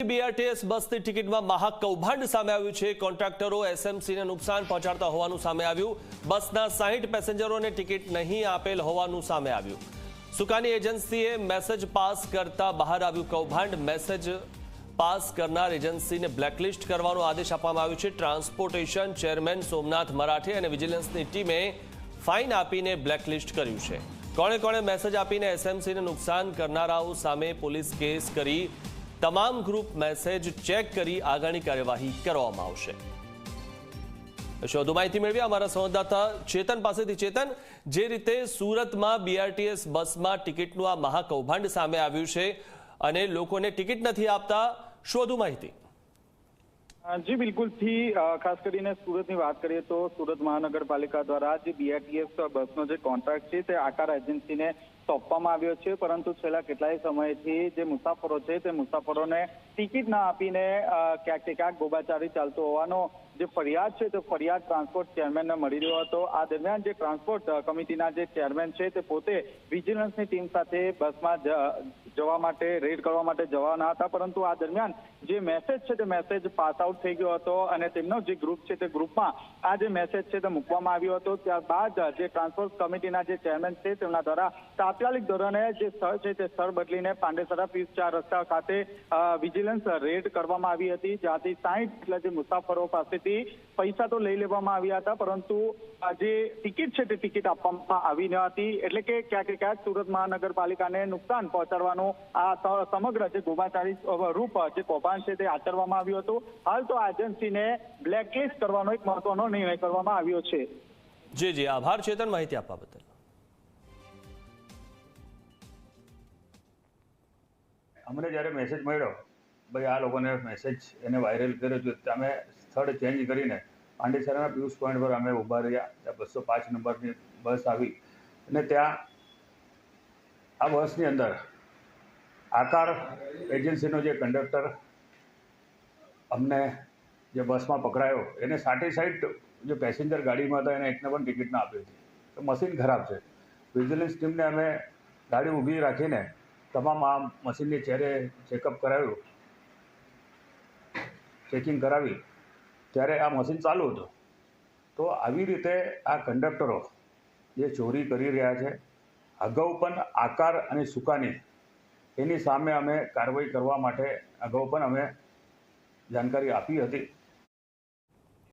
BRTS બસની ટિકિટમાં મહાકૌભાંડ સામે આવ્યું છે। કોન્ટ્રાક્ટરો SMCને નુકસાન પહોંચાડતા હોવાનું સામે આવ્યું। બસના 60 પેસેન્જરોને ટિકિટ નહીં આપેલ હોવાનું સામે આવ્યું। સુકાની એજન્સીએ મેસેજ પાસ કરતા બહાર આવ્યું કૌભાંડ। મેસેજ પાસ કરનાર એજન્સીને બ્લેકલિસ્ટ કરવાનો આદેશ આપવામાં આવ્યો છે। ટ્રાન્સપોર્ટેશન ચેરમેન સોમનાથ મરાઠે અને વિજિલન્સની ટીમે ફાઇન આપીને બ્લેકલિસ્ટ કર્યું છે। કોણે કોણે મેસેજ આપીને SMCને નુકસાન કરનારાઓ સામે પોલીસ કેસ કરી તમામ ગ્રુપ મેસેજ ચેક કરી આગળની કાર્યવાહી કરવામાં આવશે। વધુ માહિતી મેળવી અમારા સંવાદદાતા ચેતન પાસેથી। ચેતન, જે રીતે સુરતમાં BRTS બસમાં ટિકિટનું આ મહાકૌભાંડ સામે આવ્યું છે અને લોકોને ટિકિટ નથી આપતા, શું વધુ માહિતી? જી બિલકુલ થી ખાસ કરીને સુરતની વાત કરીએ તો સુરત મહાનગરપાલિકા દ્વારા જે BRTS બસનો જે કોન્ટ્રાક્ટ છે તે આકાર એજન્સીને સોંપવામાં આવ્યો છે, પરંતુ છેલ્લા કેટલાય સમયથી જે મુસાફરો છે તે મુસાફરોને ટિકિટ ના આપીને ક્યાંક ગોબાચારી ચાલતો હોવાનો જે ફરિયાદ છે તે ફરિયાદ ટ્રાન્સપોર્ટ ચેરમેનને મળી રહ્યો હતો। આ દરમિયાન જે ટ્રાન્સપોર્ટ કમિટીના જે ચેરમેન છે તે પોતે વિજિલન્સની ટીમ સાથે બસમાં જવા માટે રેડ કરવા માટે જવાના હતા, પરંતુ આ દરમિયાન જે મેસેજ છે તે મેસેજ પાસ આઉટ થઈ ગયો હતો અને તેમનો જે ગ્રુપ છે તે ગ્રુપમાં આ જે મેસેજ છે તે મૂકવામાં આવ્યો હતો। ત્યારબાદ જે ટ્રાન્સપોર્ટ કમિટીના જે ચેરમેન છે તેમના દ્વારા તાત્કાલિક ધોરણે જે સ્થળ છે તે સ્થળ બદલીને પાંડેસરા પીસ 4 રસ્તા ખાતે વિજિલન્સ રેડ કરવામાં આવી હતી, જ્યાંથી 60 જેટલા જે મુસાફરો પાસેથી પૈસા તો લઈ લેવામાં આવ્યા હતા, પરંતુ જે ટિકિટ છે તે ટિકિટ આપવામાં આવી ન હતી। એટલે કે ક્યાંક સુરત મહાનગરપાલિકાને નુકસાન પહોંચાડવાનું આ સમગ્ર જે ગોબાચારી રૂપ જે કૌભાંડ છે તે આચરવામાં આવ્યું હતું। હાલ તો આ એજન્સીને બ્લેકલિસ્ટ કરવાનો એક મહત્વનો નિર્ણય કરવામાં આવ્યો છે। જી આભાર ચેતન, માહિતી આપવા બદલ। અમને જ્યારે મેસેજ મળ્યો ભાઈ આ લોકોને મેસેજ એને વાયરલ કર્યો છે, અમે સ્થળ ચેન્જ કરીને પાંડેસરાના પિયુષ પોઈન્ટ પર અમે ઊભા રહ્યા। ત્યાં 205 નંબરની બસ આવી અને ત્યાં આ બસની અંદર આકાર એજન્સીનો જે કંડક્ટર અમને જે બસમાં પકડાયો એને 60 જે પેસેન્જર ગાડીમાં હતા એને એકને પણ ટિકિટ ના આપી હતી। તો મશીન ખરાબ છે। વિજિલન્સ ટીમને અમે ગાડી ઊભી રાખીને તમામ આ મશીનની ચેકઅપ કરાવ્યું, ચેકિંગ કરાવી ત્યારે આ મશીન ચાલુ હતું। તો આવી રીતે આ કંડક્ટરો જે ચોરી કરી રહ્યા છે, અગાઉ પણ આકાર અને સુકાની એની સામે અમે કાર્યવાહી કરવા માટે અગાઉ પણ અમે જાણકારી આપી હતી।